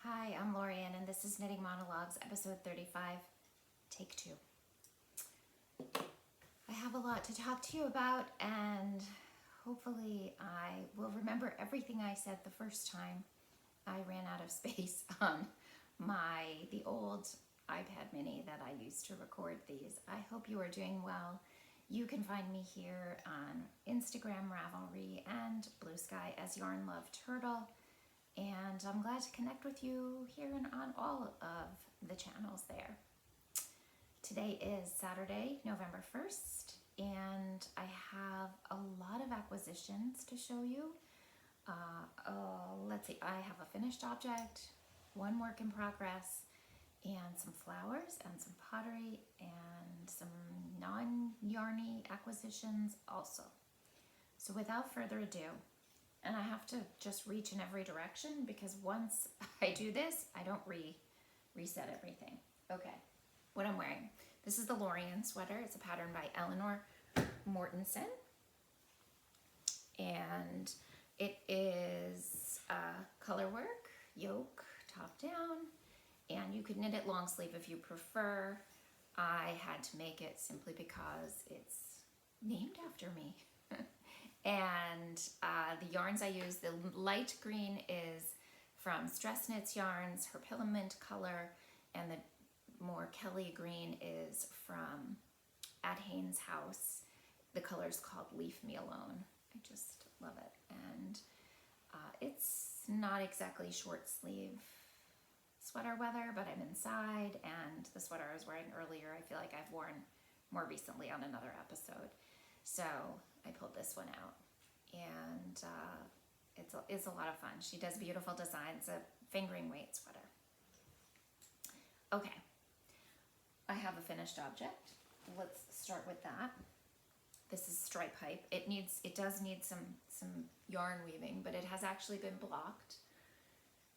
Hi, I'm Lorien, and this is Knitting Monologues, episode 35, take 2. I have a lot to talk to you about, and hopefully I will remember everything I said the first time I ran out of space on the old iPad mini that I used to record these. I hope you are doing well. You can find me here on Instagram, Ravelry, and Blue Sky as Yarn Love Turtle. And I'm glad to connect with you here and on all of the channels there. Today is Saturday, November 1st, and I have a lot of acquisitions to show you. Let's see, I have a finished object, one work in progress, and some flowers and some pottery and some non-yarny acquisitions also. So without further ado, and I have to just reach in every direction because once I do this, I don't reset everything. Okay, what I'm wearing. This is the Lorien sweater. It's a pattern by Eleanor Mortensen. And it is color work, yoke, top down, and you could knit it long sleeve if you prefer. I had to make it simply because it's named after me. And the yarns I use, the light green is from Stress Knits Yarns, her Pilament color, and the more Kelly green is from AtHaynesHouse. The color is called Leave Me Alone. I just love it. And it's not exactly short sleeve sweater weather, but I'm inside, and the sweater I was wearing earlier, I feel like I've worn more recently on another episode. So I pulled this one out, and it's a lot of fun. She does beautiful designs, a fingering weight sweater. Okay, I have a finished object. Let's start with that. This is stripe hype. It does need some yarn weaving, but it has actually been blocked.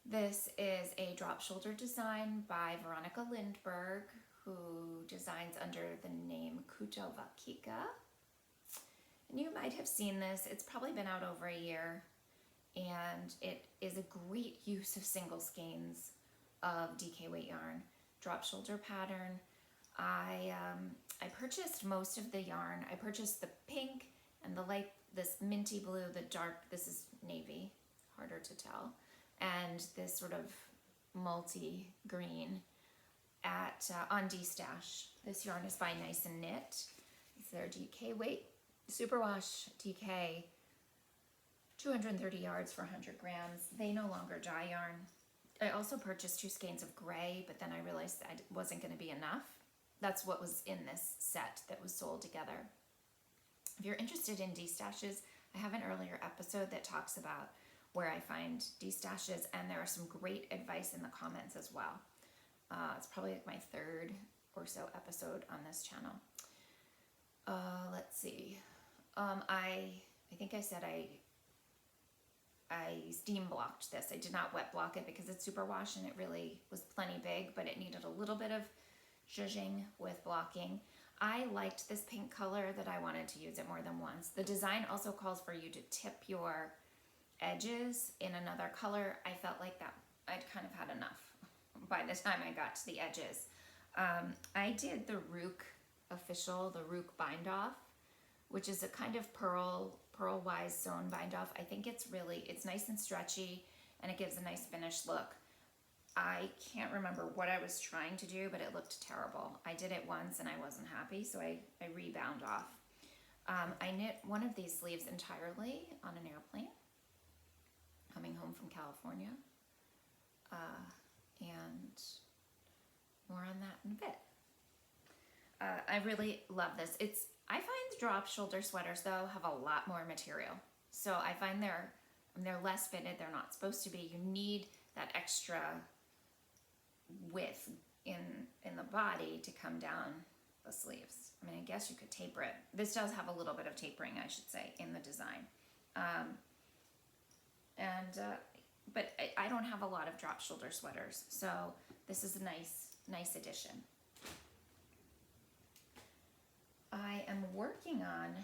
This is a drop shoulder design by Veronika Lindberg, who designs under the name Vakika. And you might have seen this. It's probably been out over a year, and it is a great use of single skeins of DK weight yarn. Drop shoulder pattern. I purchased most of the yarn. I purchased the pink and the light, this minty blue, the dark, this is navy, harder to tell, and this sort of multi green on D-Stash. This yarn is by Nice and Knit. It's their DK weight. Superwash DK, 230 yards for 100 grams. They no longer dye yarn. I also purchased 2 skeins of gray, but then I realized that it wasn't going to be enough. That's what was in this set that was sold together. If you're interested in D-Stashes, I have an earlier episode that talks about where I find D-Stashes, and there are some great advice in the comments as well. It's probably like my 3rd or so episode on this channel. Let's see. I think I said I steam blocked this. I did not wet block it because it's superwash and it really was plenty big, but it needed a little bit of zhuzhing with blocking. I liked this pink color that I wanted to use it more than once. The design also calls for you to tip your edges in another color. I felt like that I'd kind of had enough by the time I got to the edges. I did the Rook official, the Rook bind off, which is a kind of pearl-wise sewn bind off. I think it's nice and stretchy, and it gives a nice finished look. I can't remember what I was trying to do, but it looked terrible. I did it once and I wasn't happy, so I rebound off. I knit one of these sleeves entirely on an airplane coming home from California, and more on that in a bit. I really love this. I find drop shoulder sweaters though have a lot more material, so I find they're less fitted. They're not supposed to be. You need that extra width in the body to come down the sleeves. I mean, I guess you could taper it. This does have a little bit of tapering, I should say, in the design. But I don't have a lot of drop shoulder sweaters, so this is a nice addition. I am working on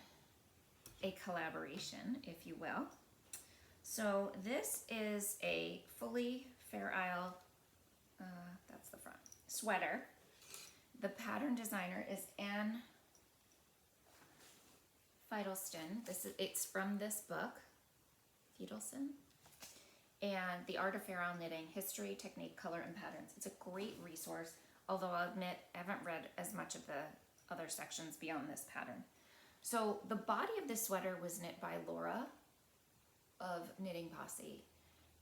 a collaboration, if you will. So this is a fully Fair Isle that's the front. Sweater. The pattern designer is Anne Feitelson. It's from this book, Feitelson. And The Art of Faroe Knitting, History, Technique, Color, and Patterns. It's a great resource, although I'll admit I haven't read as much of the other sections beyond this pattern. So the body of this sweater was knit by Laura of Knitting Posse.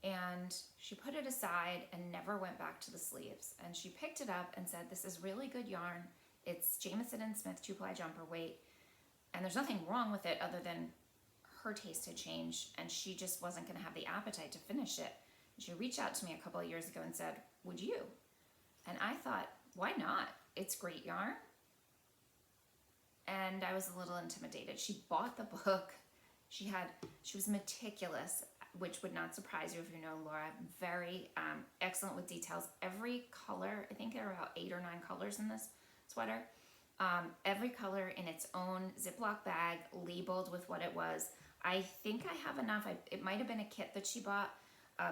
And she put it aside and never went back to the sleeves. And she picked it up and said, this is really good yarn. It's Jamieson and Smith 2-ply jumper weight. And there's nothing wrong with it other than her taste had changed and she just wasn't going to have the appetite to finish it. She reached out to me a couple of years ago and said, would you? And I thought, why not? It's great yarn. And I was a little intimidated. She bought the book. She was meticulous, which would not surprise you if you know Laura. Very excellent with details. Every color, I think there are about 8 or 9 colors in this sweater. Every color in its own Ziploc bag, labeled with what it was. I think I have enough. It might have been a kit that she bought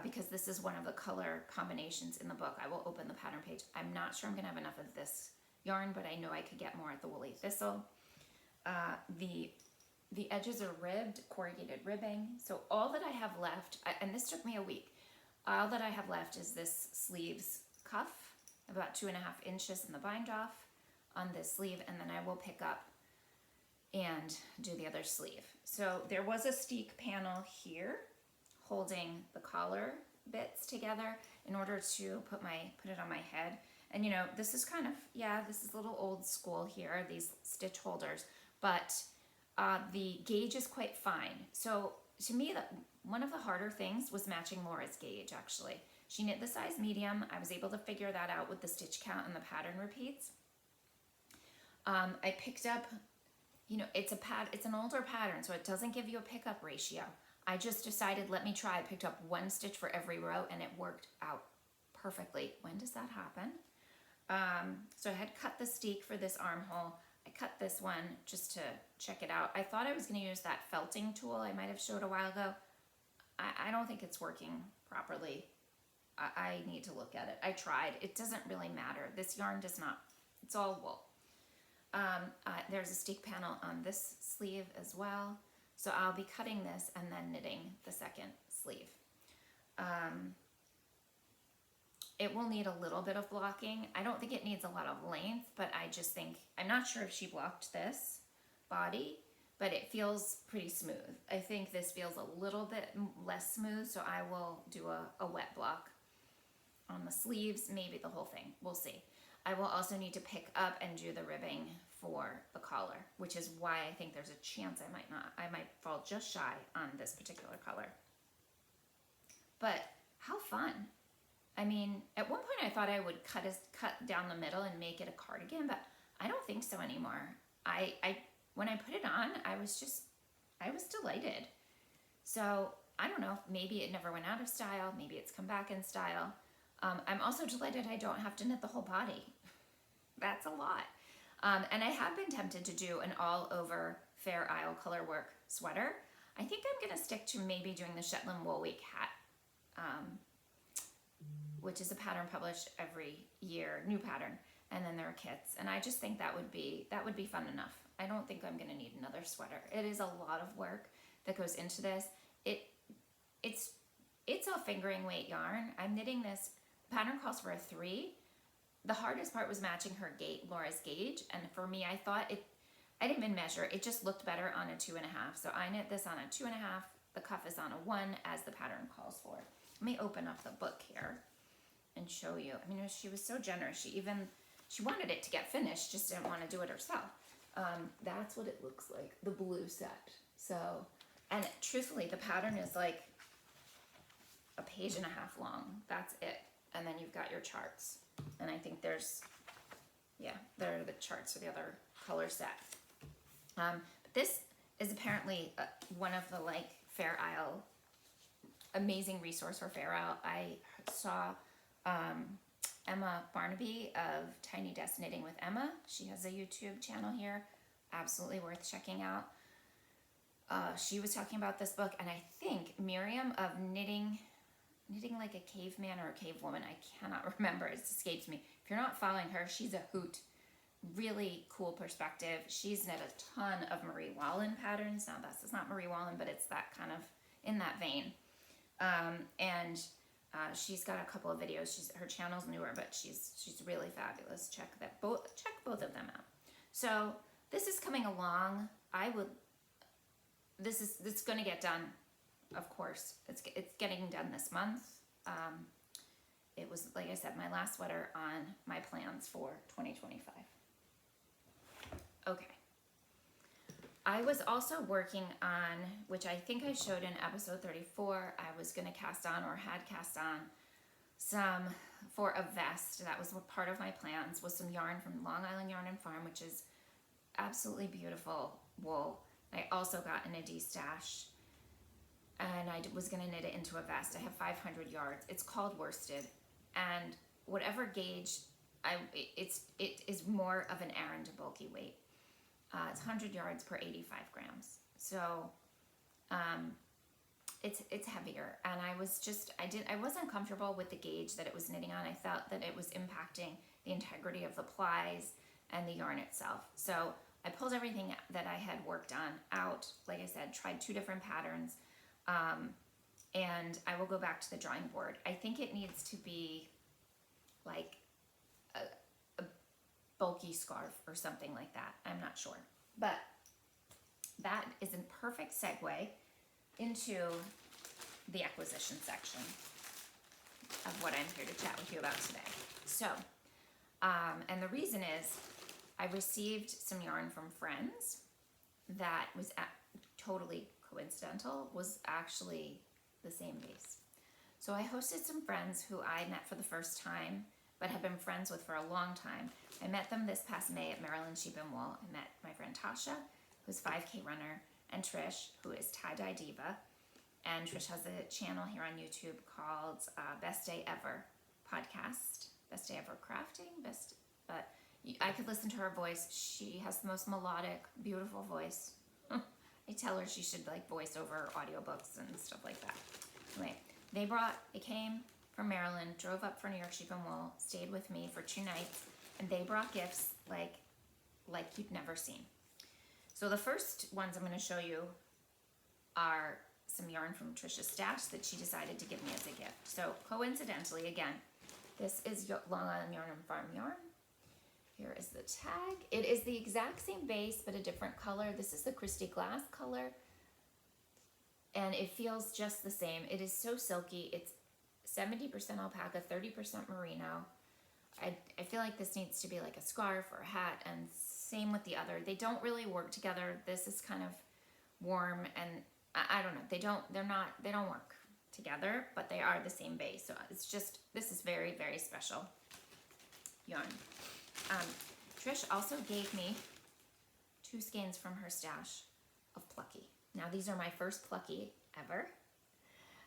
because this is one of the color combinations in the book. I will open the pattern page. I'm not sure I'm going to have enough of this yarn, but I know I could get more at the Woolly Thistle. The edges are ribbed, corrugated ribbing. So all that I have left, and this took me a week, all that I have left is this sleeves cuff, about 2.5 inches in the bind off on this sleeve, and then I will pick up and do the other sleeve. So there was a steek panel here holding the collar bits together in order to put it on my head. And you know, this is kind of, this is a little old school here, these stitch holders, but the gauge is quite fine. So to me, one of the harder things was matching Laura's gauge, actually. She knit the size medium. I was able to figure that out with the stitch count and the pattern repeats. I picked up, you know, it's an older pattern, so it doesn't give you a pickup ratio. I just decided, let me try. I picked up 1 stitch for every row and it worked out perfectly. When does that happen? So I had cut the steek for this armhole. I cut this one just to check it out. I thought I was going to use that felting tool I might have showed a while ago. I don't think it's working properly. I need to look at it. I tried. It doesn't really matter. This yarn does not. It's all wool. There's a steek panel on this sleeve as well. So I'll be cutting this and then knitting the second sleeve. It will need a little bit of blocking. I don't think it needs a lot of length, but I just think, I'm not sure if she blocked this body, but it feels pretty smooth. I think this feels a little bit less smooth, so I will do a wet block on the sleeves, maybe the whole thing. We'll see. I will also need to pick up and do the ribbing for the collar, which is why I think there's a chance I might fall just shy on this particular color. But how fun. I mean, at one point I thought I would cut down the middle and make it a cardigan, but I don't think so anymore. When I put it on, I was delighted. So I don't know, maybe it never went out of style, maybe it's come back in style. I'm also delighted I don't have to knit the whole body. That's a lot. And I have been tempted to do an all-over Fair Isle color work sweater. I think I'm going to stick to maybe doing the Shetland Wool Week hat, which is a pattern published every year, new pattern, and then there are kits. And I just think that would be fun enough. I don't think I'm going to need another sweater. It is a lot of work that goes into this. It's a fingering weight yarn. I'm knitting this. The pattern calls for a 3. The hardest part was matching her Laura's gauge, and for me, I thought I didn't even measure. It just looked better on a 2.5. So I knit this on a 2.5. The cuff is on a 1 as the pattern calls for. Let me open up the book here and show you. I mean, she was so generous. She wanted it to get finished, just didn't want to do it herself. That's what it looks like, the blue set. So, and truthfully, the pattern is like a 1.5 pages long. That's it. And then you've got your charts. And I think there are the charts for the other color set. But this is apparently one of the Fair Isle, amazing resource for Fair Isle. I saw Emma Barnaby of Tiny Desk Knitting with Emma. She has a YouTube channel here, absolutely worth checking out. She was talking about this book, and I think Miriam of Knitting knitting like a caveman or a cavewoman. I cannot remember. It escapes me. If you're not following her, she's a hoot. Really cool perspective. She's knit a ton of Marie Wallen patterns. Now this is not Marie Wallen, but it's that kind of in that vein. She's got a couple of videos. Her channel's newer, but she's really fabulous. Check both of them out. So this is coming along. It's going to get done. Of course, it's getting done this month. It was, like I said, my last sweater on my plans for 2025. Okay. I was also working on, which I think I showed in episode 34, I was going to cast on or had cast on some for a vest. That was part of my plans, was some yarn from Long Island Yarn and Farm, which is absolutely beautiful wool. I also got in a D-stash, and I was going to knit it into a vest. I have 500 yards. It's called worsted, and whatever gauge, it is more of an Aran to bulky weight. It's 100 yards per 85 grams. So it's heavier, and I wasn't comfortable with the gauge that it was knitting on. I felt that it was impacting the integrity of the plies and the yarn itself. So I pulled everything that I had worked on out. Like I said, tried 2 different patterns, and I will go back to the drawing board. I think it needs to be like a bulky scarf or something like that. I'm not sure, but that is a perfect segue into the acquisition section of what I'm here to chat with you about today. So, and the reason is I received some yarn from friends that was totally coincidental, was actually the same base. So I hosted some friends who I met for the first time, but have been friends with for a long time. I met them this past May at Maryland Sheep and Wool. I met my friend Tasha, who's 5K runner, and Trish, who is Tie-Dye Diva. And Trish has a channel here on YouTube called Best Day Ever Podcast. Best Day Ever Crafting. But I could listen to her voice. She has the most melodic, beautiful voice. I tell her she should like voice over audiobooks and stuff like that. Anyway, they came from Maryland, drove up for New York Sheep and Wool, stayed with me for 2 nights, and they brought gifts like you'd never seen. So the first ones I'm going to show you are some yarn from Trisha's stash that she decided to give me as a gift. So coincidentally, again, this is Long Island Yarn and Farm yarn. Here is the tag. It is the exact same base, but a different color. This is the Kristy glass color, and it feels just the same. It is so silky. It's 70% alpaca, 30% merino. I feel like this needs to be like a scarf or a hat, and same with the other. They don't really work together. This is kind of warm, and I don't know. They don't work together, but they are the same base. So it's just, this is very, very special yarn. Trish also gave me 2 skeins from her stash of Plucky. Now these are my first Plucky ever.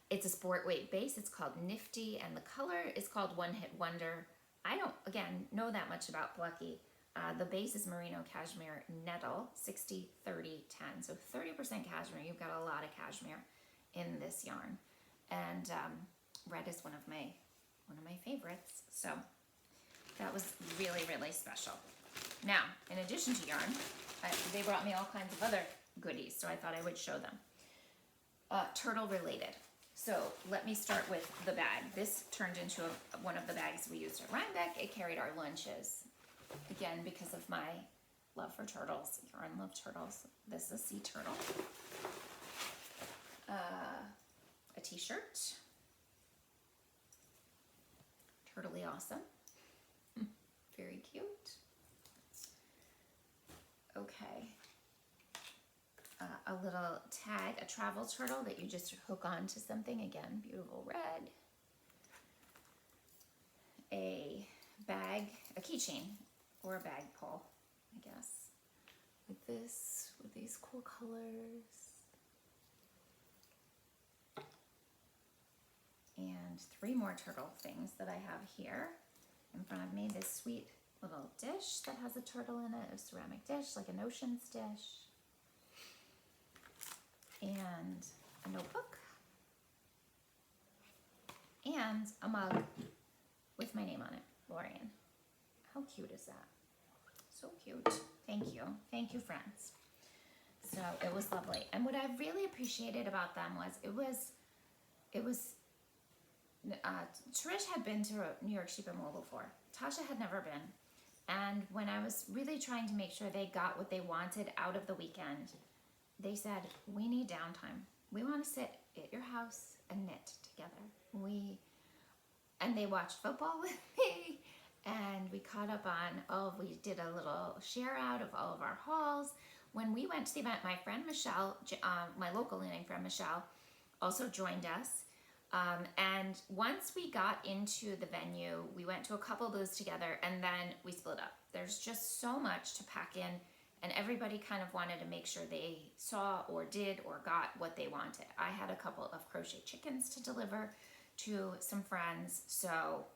It's a sport weight base. It's called Nifty, and the color is called One Hit Wonder. I don't, again, know that much about Plucky. The base is merino cashmere nettle, 60, 30, 10. So 30% cashmere. You've got a lot of cashmere in this yarn. And red is one of my favorites. So that was really, really special. Now, in addition to yarn, they brought me all kinds of other goodies, so I thought I would show them. Turtle related. So let me start with the bag. This turned into one of the bags we used at Rhinebeck. It carried our lunches. Again, because of my love for turtles. Yarn love turtles. This is a sea turtle. A t-shirt. Turtly awesome. Very cute. Okay. A little tag, a travel turtle that you just hook on to something. Again, beautiful red. A bag, a keychain, or a bag pull, I guess. With these cool colors. And 3 more turtle things that I have here in front of me. This sweet little dish that has a turtle in it, a ceramic dish, like an ocean's dish. And a notebook. and a mug with my name on it, Lorien. How cute is that? So cute. Thank you. Thank you, friends. So it was lovely. And what I really appreciated about them was Trish had been to New York Sheep and Wool before. Tasha had never been. And when I was really trying to make sure they got what they wanted out of the weekend, they said, we need downtime. We want to sit at your house and knit together. And they watched football with me, and we caught up on, we did a little share out of all of our hauls. When we went to the event, my friend Michelle, my local knitting friend Michelle, also joined us. And once we got into the venue, we went to a couple booths together, and then we split up. There's just so much to pack in, and everybody kind of wanted to make sure they saw or did or got what they wanted. I had a couple of crochet chickens to deliver to some friends, so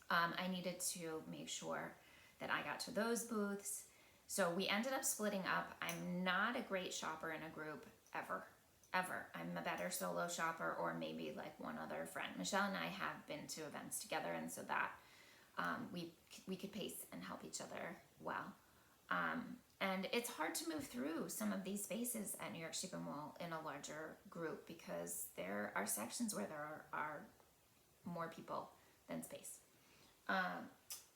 I needed to make sure that I got to those booths. So we ended up splitting up. I'm not a great shopper in a group ever. I'm a better solo shopper, or maybe like one other friend. Michelle and I have been to events together, and so that we could pace and help each other well. And it's hard to move through some of these spaces at New York Sheep and Wool in a larger group, because there are sections where there are more people than space.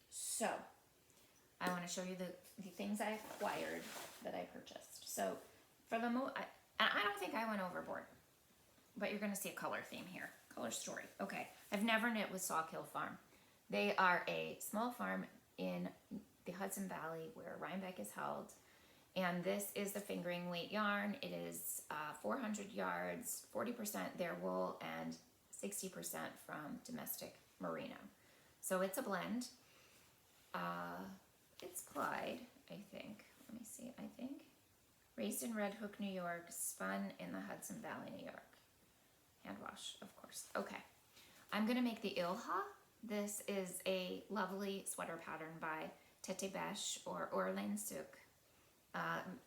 So I want to show you the things I acquired that I purchased. So for the and I don't think I went overboard, but you're going to see a color theme here. Color story. Okay. I've never knit with Sawkill Farm. They are a small farm in the Hudson Valley where Rhinebeck is held. And this is the fingering weight yarn. It is 400 yards, 40% their wool, and 60% from domestic merino. So it's a blend. It's Clyde, I think. Let me see, I think. Raised in Red Hook, New York, spun in the Hudson Valley, New York. Hand wash, of course. Okay. I'm going to make the Ilha. This is a lovely sweater pattern by Tete Beche or Orlain Souk.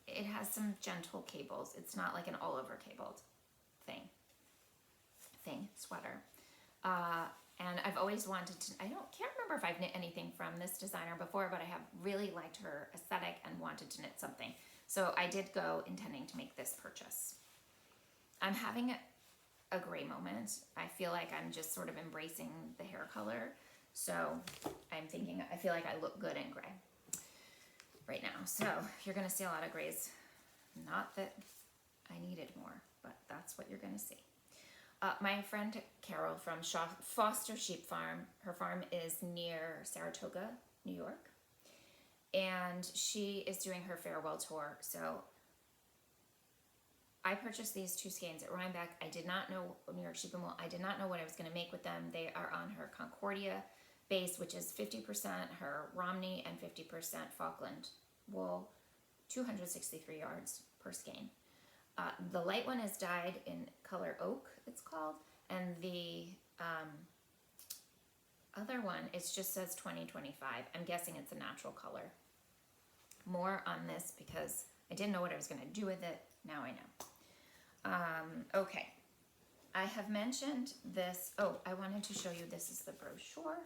It has some gentle cables. It's not like an all-over cabled sweater. And I've always wanted to, can't remember if I've knit anything from this designer before, but I have really liked her aesthetic and wanted to knit something. So I did go intending to make this purchase. I'm having a gray moment. I feel like I'm just sort of embracing the hair color. So I'm thinking, I feel like I look good in gray right now. So you're gonna see a lot of grays. Not that I needed more, but that's what you're gonna see. My friend Carol from Foster Sheep Farm, her farm is near Saratoga, New York. And she is doing her farewell tour. So I purchased these two skeins at Rhinebeck. I did not know New York Sheep and Wool. I did not know what I was going to make with them. They are on her Concordia base, which is 50% her Romney and 50% Falkland wool, 263 yards per skein. The light one is dyed in color oak, it's called, and the other one, it just says 2025. I'm guessing it's a natural color. More on this because I didn't know what I was going to do with it. Now I know. Okay. I have mentioned this. Oh, I wanted to show you, this is the brochure.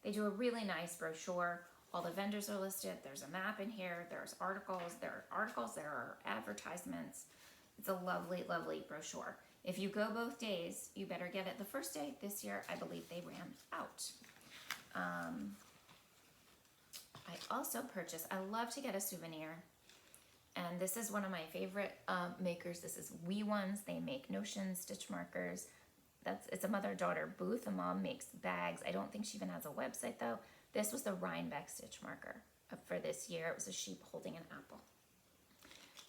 They do a really nice brochure. All the vendors are listed. There's a map in here. There's articles. There are advertisements. It's a lovely, lovely brochure. If you go both days, you better get it the first day. This year, I believe they ran out. I also purchased, I love to get a souvenir, and this is one of my favorite makers. This is WeeOnes. They make notion stitch markers. It's a mother-daughter booth. The mom makes bags. I don't think she even has a website though. This was the Rhinebeck stitch marker for this year. It was a sheep holding an apple.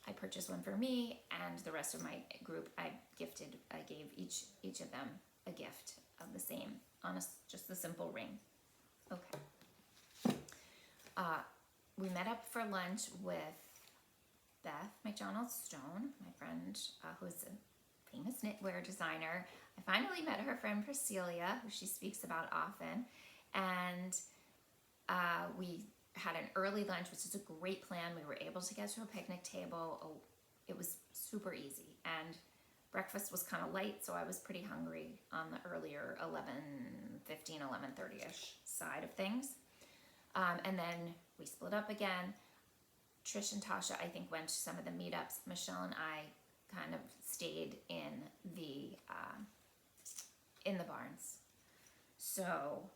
I purchased one for me, and the rest of my group I gave each of them a gift of the same, on just the simple ring. Okay. We met up for lunch with Beth McDonald-Stone, my friend, who's a famous knitwear designer. I finally met her friend Priscilla, who she speaks about often, and we had an early lunch, which is a great plan. We were able to get to a picnic table. Oh, it was super easy, and Breakfast was kind of light, so I was pretty hungry on the earlier 11:30ish side of things. And then we split up again. Trish and Tasha, I think, went to some of the meetups. Michelle and I kind of stayed in the barns. So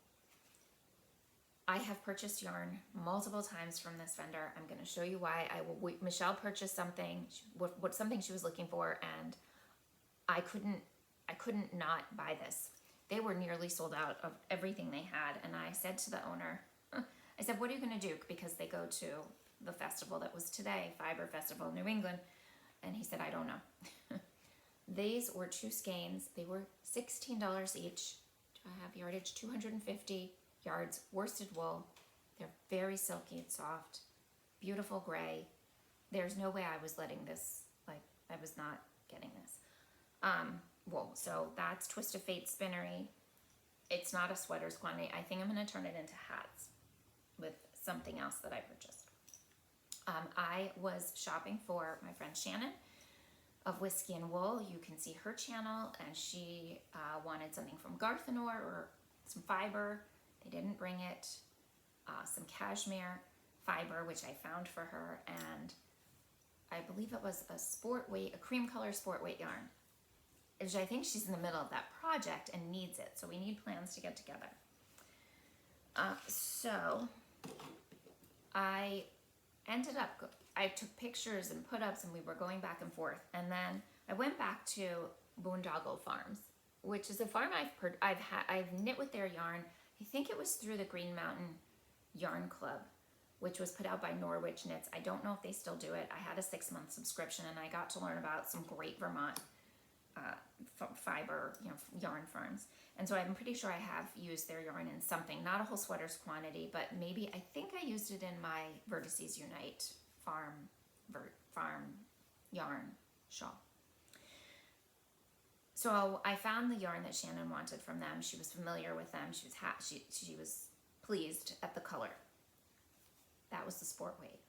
I have purchased yarn multiple times from this vendor. I'm going to show you why. Michelle purchased something, something she was looking for, and I couldn't not buy this. They were nearly sold out of everything they had, and I said to the owner, I said, what are you going to do? Because they go to the festival that was today, Fiber Festival in New England, and he said, I don't know. These were 2 skeins. They were $16 each. Do I have yardage? 250 yards, worsted wool. They're very silky and soft, beautiful gray. There's no way I was letting this, like, I was not getting this. Wool. So that's Twist of Fate Spinnery. It's not a sweaters quantity. I think I'm going to turn it into hats with something else that I purchased. I was shopping for my friend Shannon of Whiskey and Wool. You can see her channel, and she wanted something from Garthenor or some fiber. They didn't bring it. Some cashmere fiber, which I found for her, and I believe it was a sport weight, a cream color sport weight yarn, which I think she's in the middle of that project and needs it. So we need plans to get together. So I ended up, I took pictures and put-ups, and we were going back and forth. And then I went back to Boondoggle Farms, which is a farm I've knit with their yarn. I think it was through the Green Mountain Yarn Club, which was put out by Norwich Knits. I don't know if they still do it. I had a 6-month subscription, and I got to learn about some great Vermont fiber, yarn farms. And so I'm pretty sure I have used their yarn in something, not a whole sweaters quantity, but maybe, I think I used it in my Vertices Unite farm yarn shawl. So I found the yarn that Shannon wanted from them. She was familiar with them. She was pleased at the color. That was the sport weight.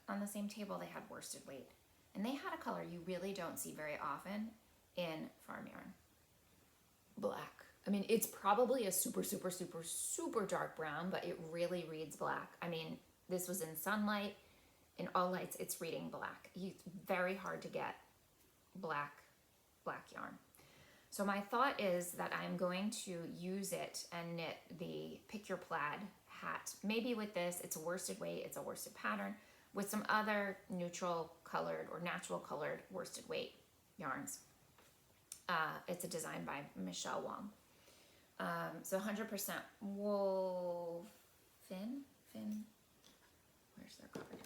On the same table, they had worsted weight. And they had a color you really don't see very often in farm yarn. Black. I mean, it's probably a super, super, super, super dark brown, but it really reads black. I mean, this was in sunlight. In all lights, it's reading black. It's very hard to get black yarn. So my thought is that I'm going to use it and knit the Pick Your Plaid hat. Maybe with this, it's a worsted weight, it's a worsted pattern, with some other neutral colored or natural colored worsted weight yarns. It's a design by Michelle Wong. So 100% wool where's their cover?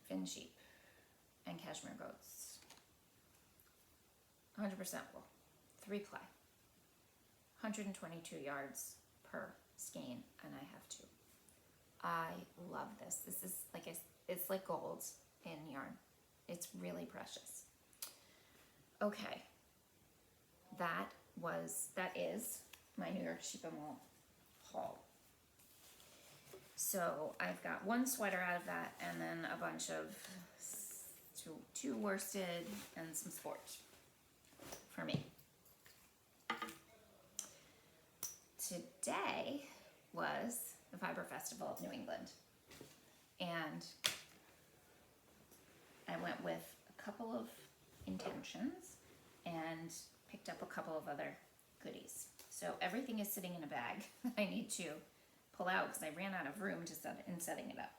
Fin sheep and cashmere goats. 100% wool, 3-ply, 122 yards per skein, and I have 2. I love this. This is it's like gold in yarn. It's really precious. Okay, that is my New York Sheep and Wool haul. So I've got 1 sweater out of that, and then a bunch of 2 worsted and some sport for me. Today was the Fiber Festival of New England, and I went with a couple of intentions and picked up a couple of other goodies. So everything is sitting in a bag that I need to pull out because I ran out of room in setting it up.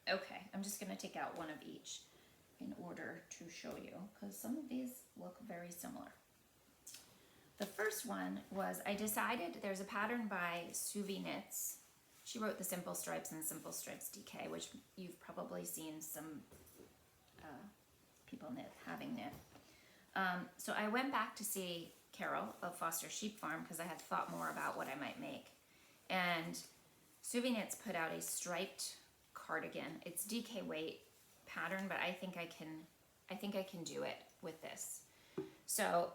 Okay, I'm just going to take out one of each in order to show you, because some of these look very similar. The first one was, I decided there's a pattern by Suvi Knits. She wrote the Simple Stripes and Simple Stripes DK, which you've probably seen some people having knit. So I went back to see Carol of Foster Sheep Farm because I had thought more about what I might make. And Suvi Knits put out a striped cardigan. It's DK weight pattern, but I think I can do it with this. So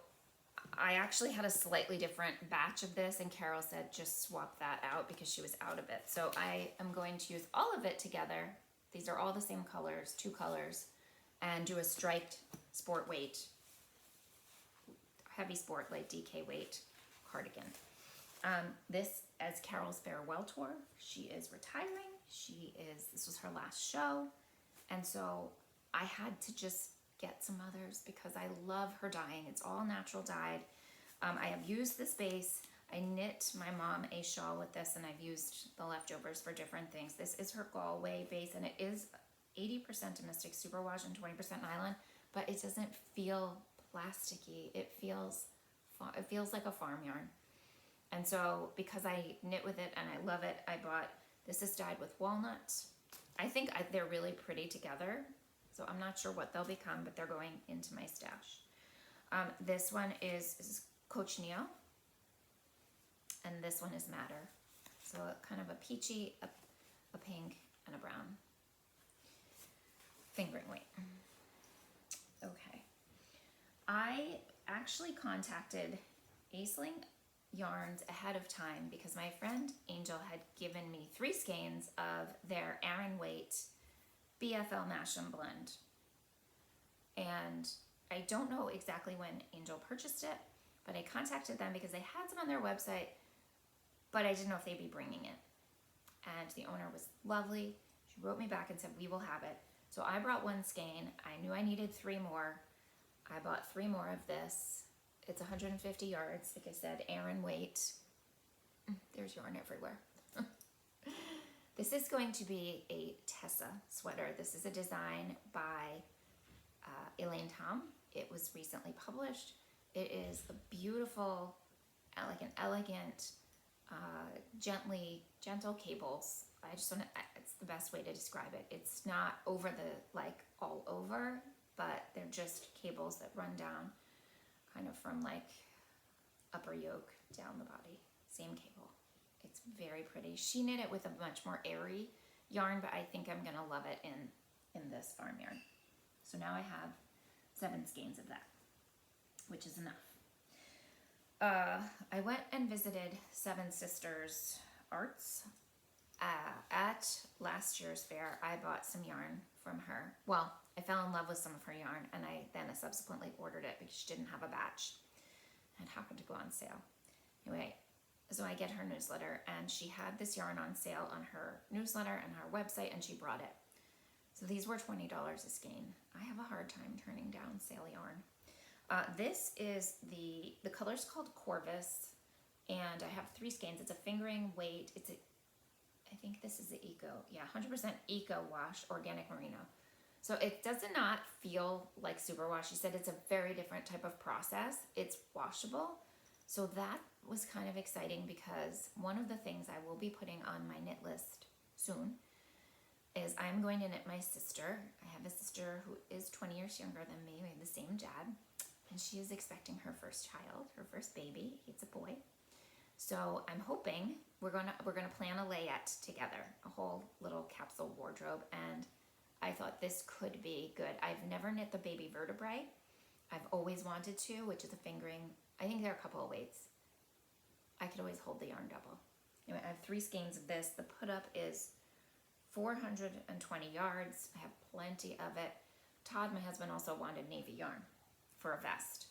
I actually had a slightly different batch of this, and Carol said just swap that out because she was out of it. So I am going to use all of it together. These are all the same colors, 2 colors, and do a striped sport weight heavy sport, light DK weight cardigan. This as Carol's farewell tour. She is retiring. This was her last show. And so I had to just get some others because I love her dyeing. It's all natural dyed. I have used this base. I knit my mom a shawl with this, and I've used the leftovers for different things. This is her Galway base, and it is 80% domestic superwash and 20% nylon, but it doesn't feel plasticky. It feels like a farm yarn. And so because I knit with it and I love it, I bought, this is dyed with walnut. I think they're really pretty together. So I'm not sure what they'll become, but they're going into my stash. This one is cochineal. And this one is madder. So kind of a peachy, a pink, and a brown. Fingering weight. Okay. I actually contacted Aisling Yarns ahead of time because my friend Angel had given me 3 skeins of their Aran Weight BFL Mash and Blend. And I don't know exactly when Angel purchased it, but I contacted them because they had some on their website, but I didn't know if they'd be bringing it. And the owner was lovely. She wrote me back and said, we will have it. So I brought 1 skein. I knew I needed 3 more. I bought 3 more of this. It's 150 yards. Like I said, Aran Weight. There's yarn everywhere. This is going to be a Tessa sweater. This is a design by Elaine Tom. It was recently published. It is a beautiful, like an elegant, gentle cables. It's the best way to describe it. It's not over the, like, all over, but they're just cables that run down kind of from like upper yoke down the body. Same cable. It's very pretty. She knit it with a much more airy yarn, but I think I'm gonna love it in this farm yarn. So now I have 7 skeins of that, which is enough. I went and visited Seven Sisters Arts at last year's fair. I bought some yarn from her. Well, I fell in love with some of her yarn, and I then subsequently ordered it because she didn't have a batch. It happened to go on sale. Anyway, so I get her newsletter, and she had this yarn on sale on her newsletter and her website, and she brought it. So these were $20 a skein. I have a hard time turning down sale yarn. This is the color's called Corvus, and I have 3 skeins. It's a fingering weight. I think this is the Eco. Yeah, 100% Eco Wash Organic Merino. So it does not feel like superwash. She said it's a very different type of process. It's washable. So that was kind of exciting because one of the things I will be putting on my knit list soon is I'm going to knit my sister. I have a sister who is 20 years younger than me. We have the same dad. And she is expecting her first child, her first baby. It's a boy. So I'm hoping we're gonna plan a layette together, a whole little capsule wardrobe, and I thought this could be good. I've never knit the baby vertebrae. I've always wanted to, which is a fingering. I think there are a couple of weights. I could always hold the yarn double. Anyway, I have 3 skeins of this. The put up is 420 yards. I have plenty of it. Todd, my husband, also wanted navy yarn for a vest.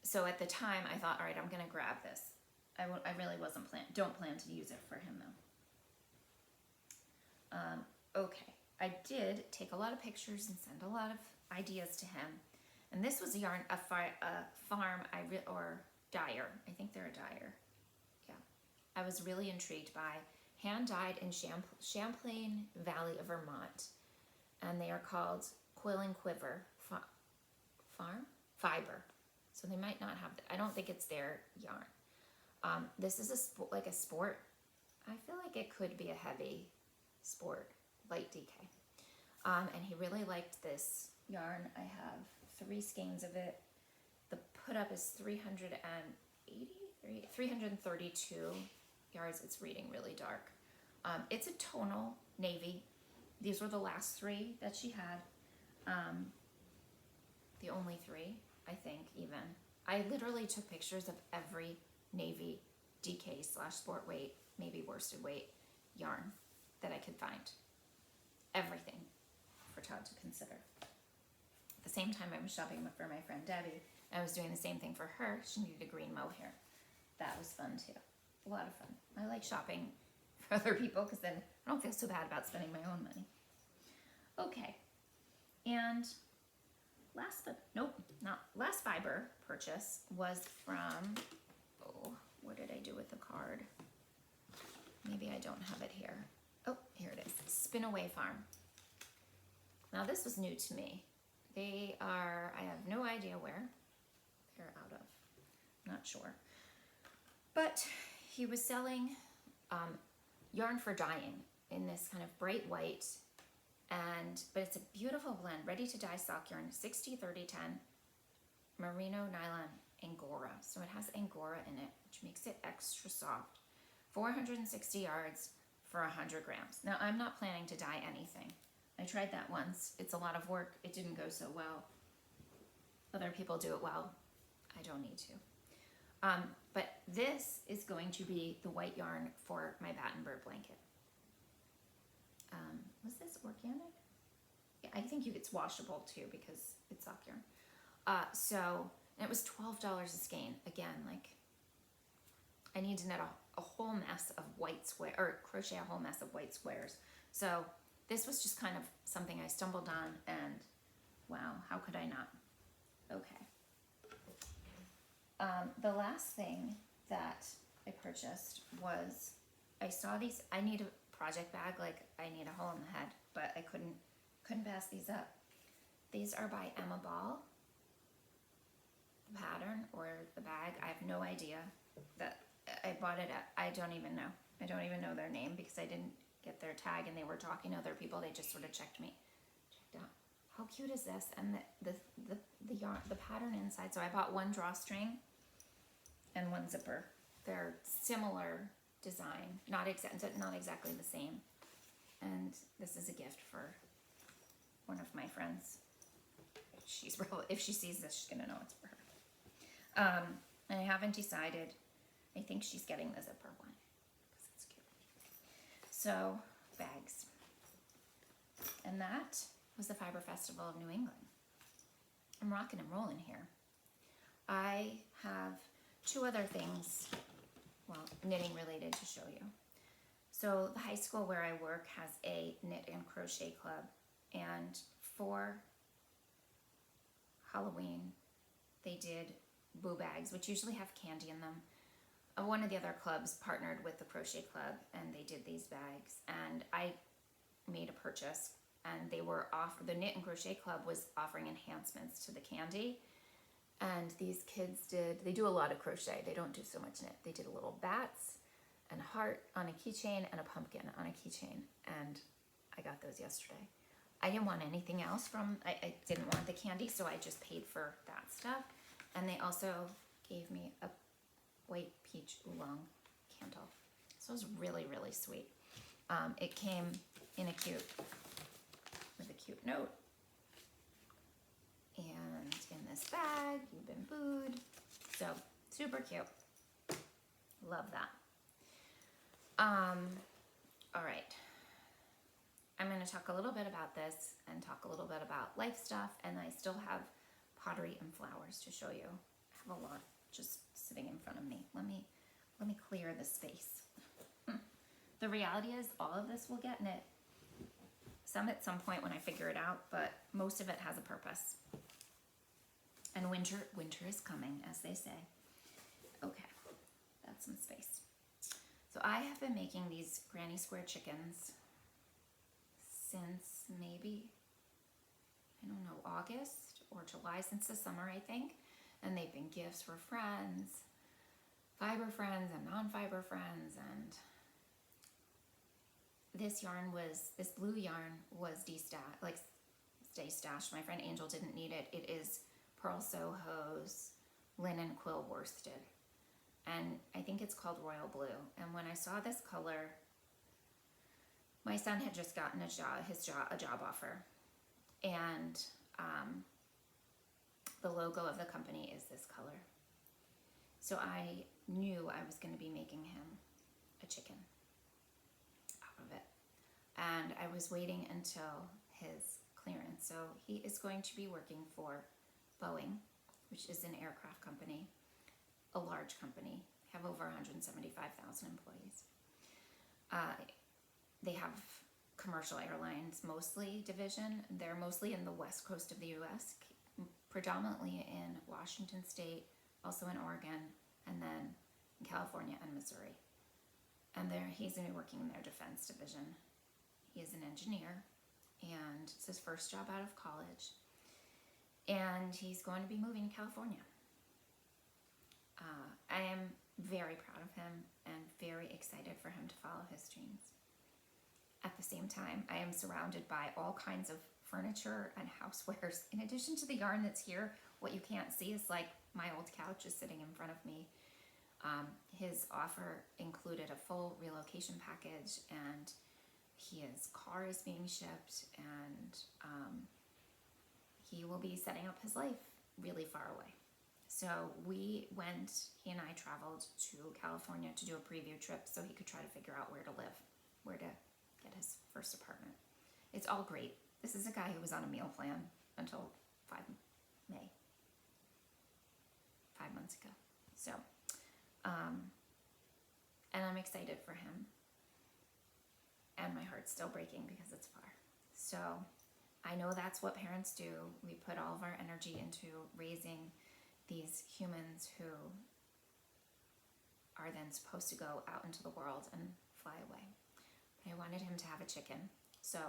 So at the time, I thought, all right, I'm gonna grab this. I really don't plan to use it for him though. Okay, I did take a lot of pictures and send a lot of ideas to him. And this was a yarn, a farm, or dyer. I think they're a dyer. Yeah. I was really intrigued by hand dyed in Champlain Valley of Vermont. And they are called Quill and Quiver Fiber. So they might not have, I don't think it's their yarn. This is like a sport. I feel like it could be a heavy sport, light DK. And he really liked this yarn. I have 3 skeins of it. The put up is 332 yards. It's reading really dark. It's a tonal navy. These were the last 3 that she had. The only 3, I think, even. I literally took pictures of every navy DK/sport weight, maybe worsted weight yarn that I could find. Everything for Todd to consider. At the same time, I was shopping for my friend Debbie, I was doing the same thing for her. She needed a green mohair. That was fun too. A lot of fun. I like shopping for other people because then I don't feel so bad about spending my own money. Okay, and last fiber purchase was from, oh, what did I do with the card? Maybe I don't have it here. Oh, here it is, Spinaway Farm. Now this was new to me. They are, I have no idea where they're out of, not sure. But he was selling yarn for dyeing in this kind of bright white, but it's a beautiful blend, ready to dye sock yarn, 60, 30, 10, merino, nylon, Angora. So it has Angora in it, which makes it extra soft. 460 yards for 100 grams. Now I'm not planning to dye anything. I tried that once. It's a lot of work. It didn't go so well. Other people do it well. I don't need to. But this is going to be the white yarn for my Battenberg blanket. Was this organic? Yeah, I think it's washable too because it's sock yarn. So it was $12 a skein. Again, like I need to knit a whole mess of white square, or crochet a whole mess of white squares. So this was just kind of something I stumbled on, and wow, how could I not? Okay. The last thing that I purchased was, I saw these, I need a project bag, like I need a hole in the head, but I couldn't pass these up. These are by Emma Ball. The pattern or the bag, I have no idea. That I bought it at, I don't even know their name because I didn't get their tag and they were talking to other people. They just sort of checked out. How cute is this? And the yarn, the pattern inside. So I bought one drawstring and one zipper. They're similar design, not exactly the same. And this is a gift for one of my friends. If she sees this, she's gonna know it's for her. And I haven't decided. I think she's getting the zipper one because it's cute. So, bags. And that was the Fiber Festival of New England. I'm rocking and rolling here. I have two other things, well, knitting related to show you. So the high school where I work has a knit and crochet club, and for Halloween they did boo bags, which usually have candy in them. One of the other clubs partnered with the crochet club and they did these bags, and I made a purchase, and they were the knit and crochet club was offering enhancements to the candy. And these kids they do a lot of crochet. They don't do so much knit. They did a little bats and a heart on a keychain and a pumpkin on a keychain. And I got those yesterday. I didn't want anything else I didn't want the candy, so I just paid for that stuff. And they also gave me a white peach oolong candle. So it was really, really sweet. It came with a cute note. And in this bag, you've been booed. So super cute. Love that. All right. I'm going to talk a little bit about this and talk a little bit about life stuff, and I still have pottery and flowers to show you. I have a lot just sitting in front of me. Let me clear the space. The reality is all of this will get knit. Some at some point when I figure it out, but most of it has a purpose. And winter is coming, as they say. Okay, that's some space. So I have been making these granny square chickens since maybe, I don't know, August or July, since the summer, I think. And they've been gifts for friends, fiber friends and non-fiber friends. And this blue yarn was stay stashed. My friend Angel didn't need it. It is Pearl Soho's linen quill worsted. And I think it's called Royal Blue. And when I saw this color, my son had just gotten a job offer. And the logo of the company is this color. So I knew I was going to be making him a chicken out of it. And I was waiting until his clearance. So he is going to be working for Boeing, which is an aircraft company, a large company, have over 175,000 employees. They have commercial airlines mostly division. They're mostly in the west coast of the US, predominantly in Washington State, also in Oregon, and then in California and Missouri. And he's going to be working in their defense division. He is an engineer, and it's his first job out of college. And he's going to be moving to California. I am very proud of him and very excited for him to follow his dreams. At the same time, I am surrounded by all kinds of furniture and housewares. In addition to the yarn that's here, what you can't see is like my old couch is sitting in front of me. His offer included a full relocation package, and his car is being shipped, and he will be setting up his life really far away. So he and I traveled to California to do a preview trip so he could try to figure out where to live, where to get his first apartment. It's all great. This is a guy who was on a meal plan until 5 months ago. So, and I'm excited for him. And my heart's still breaking because it's far. So I know that's what parents do. We put all of our energy into raising these humans who are then supposed to go out into the world and fly away. But I wanted him to have a chicken. So,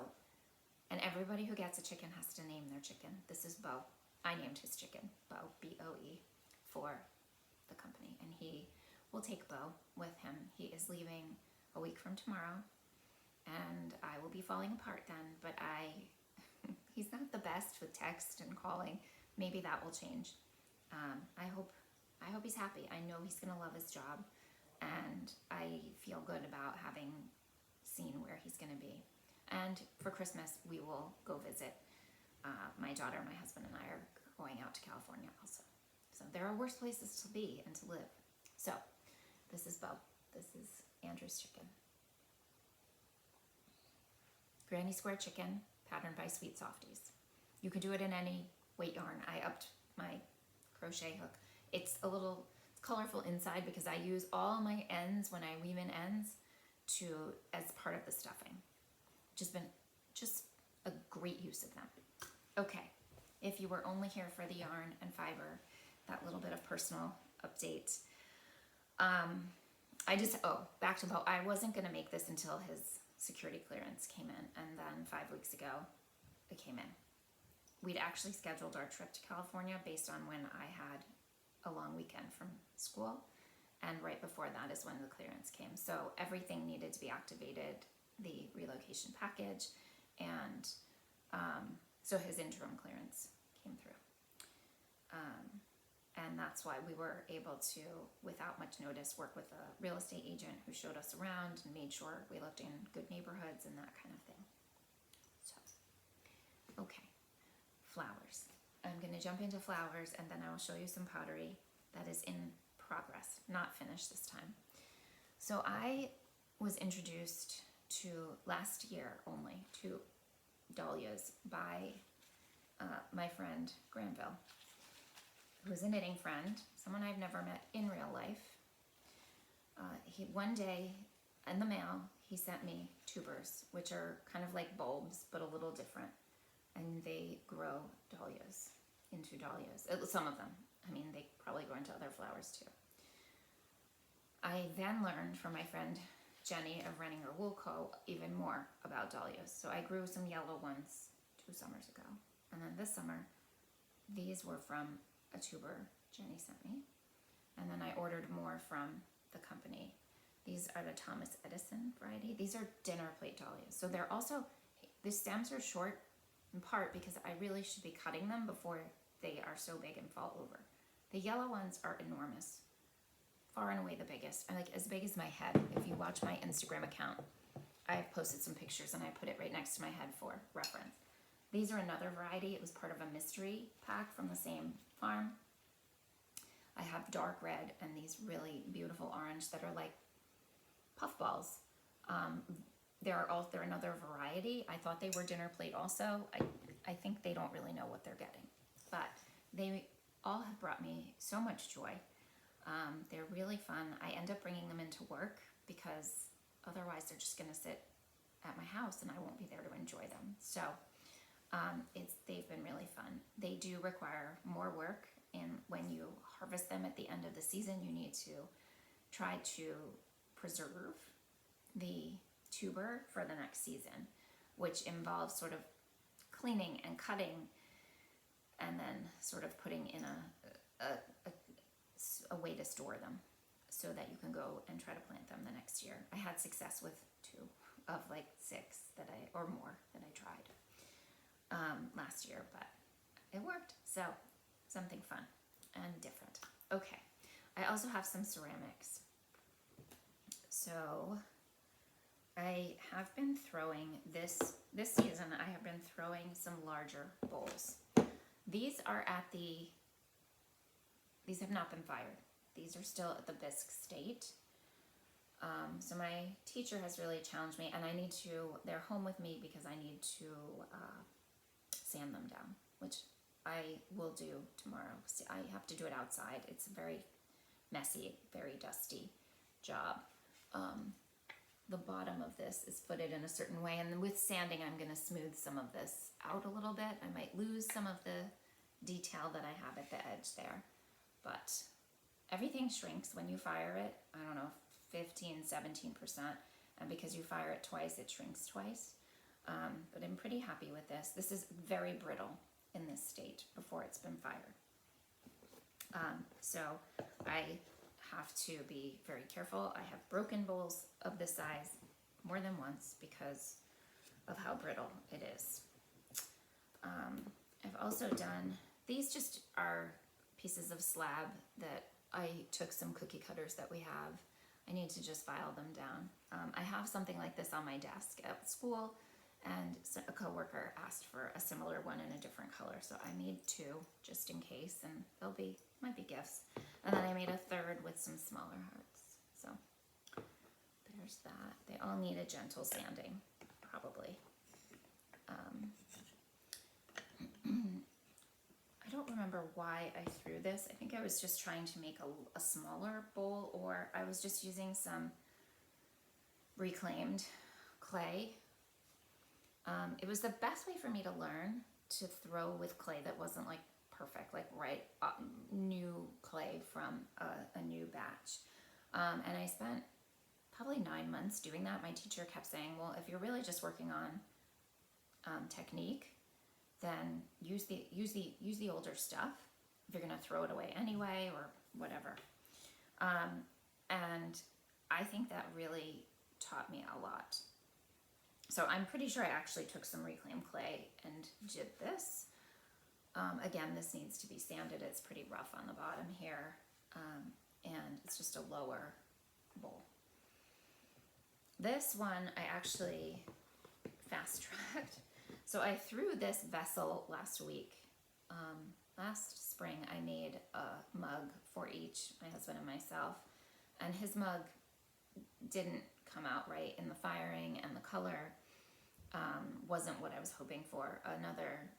and everybody who gets a chicken has to name their chicken. This is Bo. I named his chicken Bo, B-O-E, for the company. And he will take Bo with him. He is leaving a week from tomorrow. And I will be falling apart then, but he's not the best with text and calling. Maybe that will change. I hope he's happy. I know he's gonna love his job, and I feel good about having seen where he's gonna be. And for Christmas, we will go visit my daughter, my husband, and I are going out to California also. So there are worse places to be and to live. So this is Bo. This is Andrew's chicken. Granny square chicken, patterned by Sweet Softies. You can do it in any weight yarn. I upped my crochet hook. It's a little colorful inside because I use all my ends when I weave in ends as part of the stuffing. Just a great use of them. Okay, if you were only here for the yarn and fiber, that little bit of personal update. Back to Bo. I wasn't gonna make this until his security clearance came in, and then 5 weeks ago it came in. We'd actually scheduled our trip to California based on when I had a long weekend from school, and right before that is when the clearance came. So everything needed to be activated, the relocation package, and so his interim clearance came through. And that's why we were able to, without much notice, work with a real estate agent who showed us around and made sure we lived in good neighborhoods and that kind of thing. So, okay, flowers. I'm going to jump into flowers, and then I will show you some pottery that is in progress, not finished this time. So I was introduced to, last year only, to Dahlias by my friend Granville, who's a knitting friend, someone I've never met in real life. One day in the mail, he sent me tubers, which are kind of like bulbs, but a little different. And they grow dahlias into dahlias. Some of them. I mean, they probably grow into other flowers too. I then learned from my friend Jenny of Renninger Wool Co. even more about dahlias. So I grew some yellow ones 2 summers ago. And then this summer, these were from a tuber Jenny sent me. And then I ordered more from the company. These are the Thomas Edison variety. These are dinner plate dahlias. So they're also, the stems are short in part because I really should be cutting them before they are so big and fall over. The yellow ones are enormous. Far and away the biggest. And like as big as my head. If you watch my Instagram account, I've posted some pictures and I put it right next to my head for reference. These are another variety. It was part of a mystery pack from the same farm. I have dark red and these really beautiful orange that are like puffballs. They're another variety. I thought they were dinner plate also. I think they don't really know what they're getting. But they all have brought me so much joy. They're really fun. I end up bringing them into work because otherwise they're just going to sit at my house and I won't be there to enjoy them. So they've been really fun. They do require more work, and when you harvest them at the end of the season, you need to try to preserve the tuber for the next season, which involves sort of cleaning and cutting and then sort of putting in a way to store them so that you can go and try to plant them the next year. I had success with 2 of like 6 or more that I tried last year, but it worked. So something fun and different. Okay, I also have some ceramics. So I have been throwing this season. I have been throwing some larger bowls. These have not been fired. These are still at the bisque state. So my teacher has really challenged me, and they're home with me because I need to sand them down, which I will do tomorrow. I have to do it outside. It's a very messy, very dusty job. The bottom of this is footed in a certain way, and then with sanding I'm going to smooth some of this out a little bit. I might lose some of the detail that I have at the edge there, but everything shrinks when you fire it. I don't know, 15-17%, and because you fire it twice, it shrinks twice. But I'm pretty happy with this. This is very brittle in this state before it's been fired. So I have to be very careful. I have broken bowls of this size more than once because of how brittle it is. I've also done, these just are pieces of slab that I took some cookie cutters that we have. I need to just file them down. I have something like this on my desk at school, and so a coworker asked for a similar one in a different color, so I made 2 just in case, and might be gifts. And then I made a third with some smaller hearts. So there's that. They all need a gentle sanding, probably. I don't remember why I threw this. I think I was just trying to make a smaller bowl, or I was just using some reclaimed clay. It was the best way for me to learn to throw with clay that wasn't like perfect, like new clay from a new batch. And I spent probably 9 months doing that. My teacher kept saying, well, if you're really just working on technique, then use the older stuff if you're gonna throw it away anyway or whatever. And I think that really taught me a lot. So I'm pretty sure I actually took some reclaimed clay and did this. Again, this needs to be sanded. It's pretty rough on the bottom here, and it's just a lower bowl. This one I actually fast-tracked. So I threw this vessel last week. Last spring I made a mug for each, my husband and myself, and his mug didn't come out right in the firing, and the color wasn't what I was hoping for. Another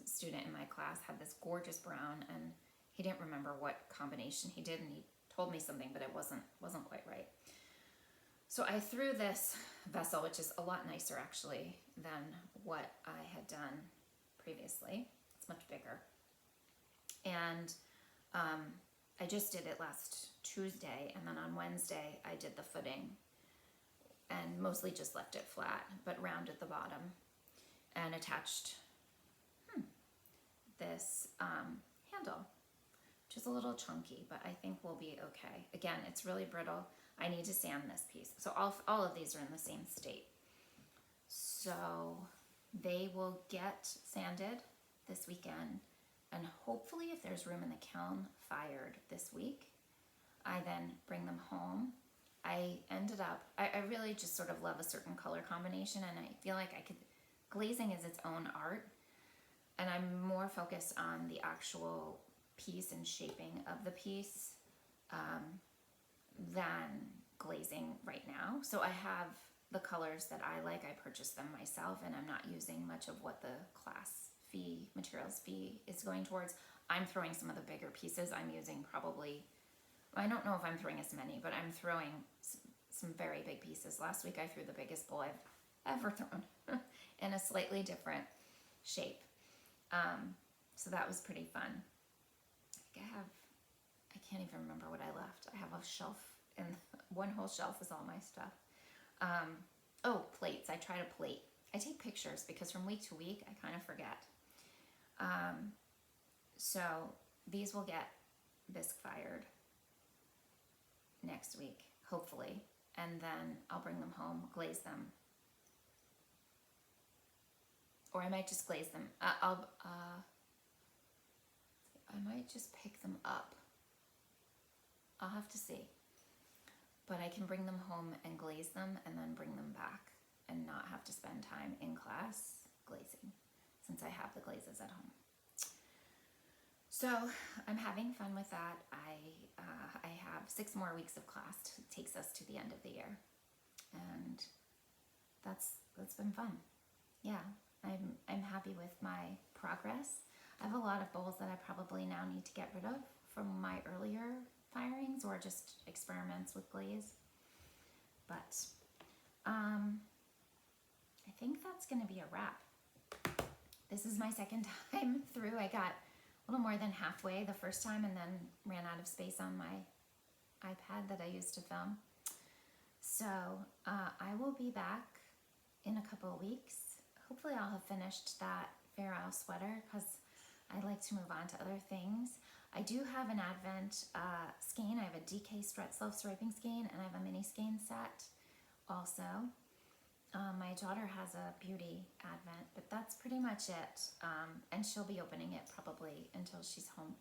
student in my class had this gorgeous brown, and he didn't remember what combination he did, and he told me something, but it wasn't quite right. So I threw this vessel, which is a lot nicer actually than what I had done previously. It's much bigger. And I just did it last Tuesday, and then on Wednesday I did the footing and mostly just left it flat, but rounded the bottom and attached this handle, which is a little chunky, but I think we'll be okay. Again, it's really brittle. I need to sand this piece. So all of these are in the same state. So they will get sanded this weekend, and hopefully if there's room in the kiln, fired this week. I then bring them home. I really just sort of love a certain color combination, and I feel like glazing is its own art, and I'm more focused on the actual piece and shaping of the piece than glazing right now. So I have the colors that I like. I purchased them myself, and I'm not using much of what the class fee, materials fee is going towards. I'm throwing some of the bigger pieces. I'm using probably, I don't know if I'm throwing as many, but I'm throwing some very big pieces. Last week I threw the biggest bowl I've ever thrown in a slightly different shape. So that was pretty fun. I can't even remember what I left. I have a shelf, and one whole shelf is all my stuff. Oh, plates. I try to plate. I take pictures because from week to week I kind of forget. So these will get bisque fired next week, hopefully, and then I'll bring them home, glaze them, or I might just glaze them. I might just pick them up. I'll have to see. But I can bring them home and glaze them and then bring them back and not have to spend time in class glazing, since I have the glazes at home. So I'm having fun with that. I have 6 more weeks of class. It takes us to the end of the year, and that's been fun. Yeah, I'm happy with my progress. I have a lot of bowls that I probably now need to get rid of from my earlier firings or just experiments with glaze. But I think that's going to be a wrap. This is my second time through. I got a little more than halfway the first time and then ran out of space on my iPad that I used to film. So I will be back in a couple of weeks. Hopefully I'll have finished that Faroe sweater because I like to move on to other things. I do have an Advent skein. I have a DK self-striping skein, and I have a mini skein set also. My daughter has a beauty Advent, but that's pretty much it. And she'll be opening it probably until she's home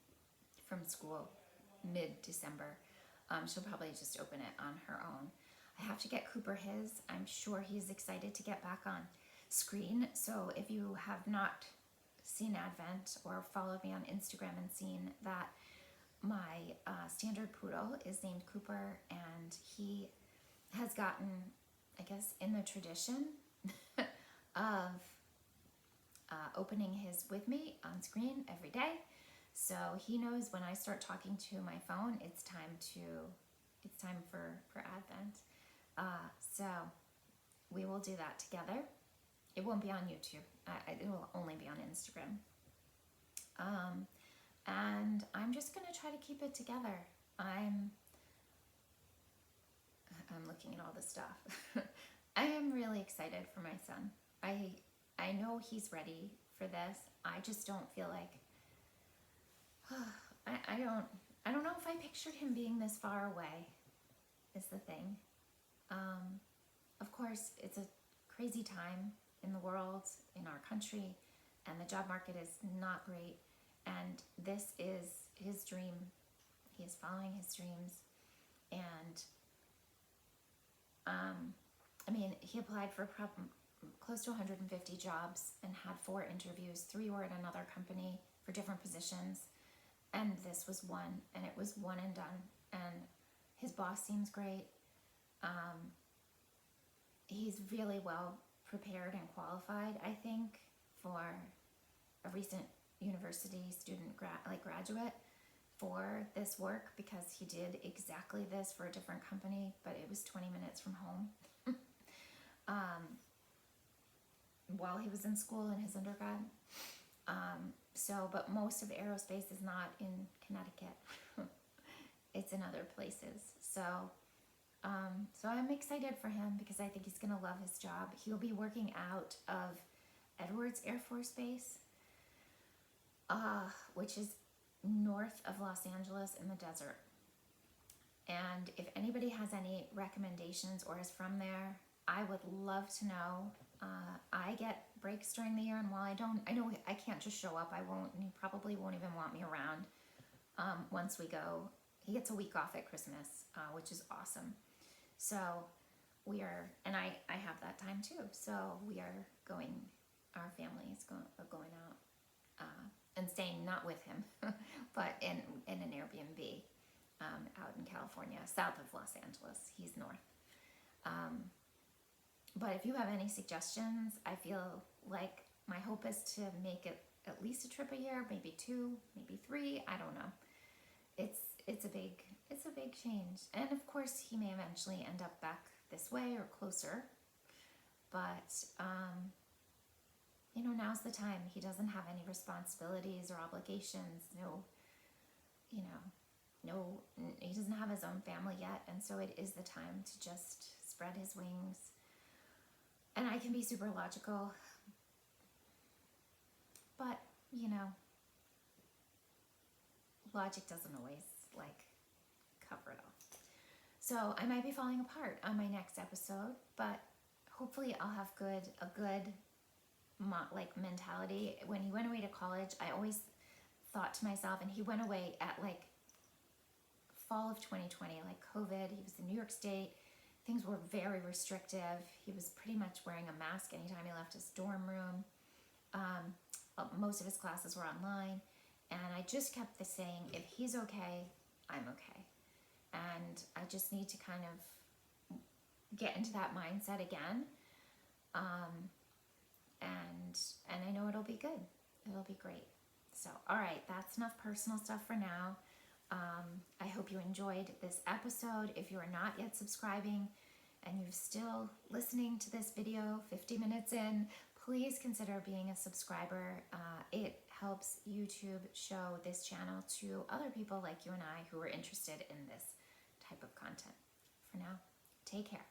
from school mid-December. She'll probably just open it on her own. I have to get Cooper his. I'm sure he's excited to get back on screen. So if you have not seen Advent or followed me on Instagram and seen that, my standard poodle is named Cooper, and he has gotten, I guess, in the tradition of opening his with me on screen every day. So he knows when I start talking to my phone, it's time for Advent. So we will do that together. It won't be on YouTube. It will only be on Instagram. And I'm just gonna try to keep it together. I'm looking at all this stuff. I am really excited for my son. I know he's ready for this. I just don't feel like I don't know if I pictured him being this far away, is the thing. Of course, it's a crazy time in the world, in our country, and the job market is not great. And this is his dream. He is following his dreams. And I mean, he applied for close to 150 jobs and had 4 interviews. 3 were at another company for different positions. And this was one, and it was one and done. And his boss seems great. He's really well prepared and qualified, I think, for a recent university student graduate for this work, because he did exactly this for a different company, but it was 20 minutes from home. While he was in school in his undergrad. But most of aerospace is not in Connecticut. It's in other places. So I'm excited for him because I think he's going to love his job. He'll be working out of Edwards Air Force Base, which is north of Los Angeles in the desert. And if anybody has any recommendations or is from there, I would love to know. I get breaks during the year, and while I know I can't just show up. He probably won't even want me around once we go. He gets a week off at Christmas, which is awesome. So we are, and I have that time too. So we are going, our family is going out and staying not with him, but in an Airbnb out in California, south of Los Angeles. He's north. But if you have any suggestions, I feel like my hope is to make it at least a trip a year, maybe 2, maybe 3, I don't know. It's a big change. And of course he may eventually end up back this way or closer. But you know, now's the time. He doesn't have any responsibilities or obligations, he doesn't have his own family yet, and so it is the time to just spread his wings. And I can be super logical, but you know, logic doesn't always like cover it all. So I might be falling apart on my next episode, but hopefully I'll have a good like mentality. When he went away to college, I always thought to myself, and he went away at like fall of 2020, like COVID. He was in New York State. Things were very restrictive. He was pretty much wearing a mask anytime he left his dorm room. Most of his classes were online, and I just kept saying, if he's okay, I'm okay. And I just need to kind of get into that mindset again. And I know it'll be good. It'll be great. So, all right, that's enough personal stuff for now. I hope you enjoyed this episode. If you are not yet subscribing and you're still listening to this video 50 minutes in, please consider being a subscriber. It helps YouTube show this channel to other people like you and I who are interested in this type of content. For now, take care.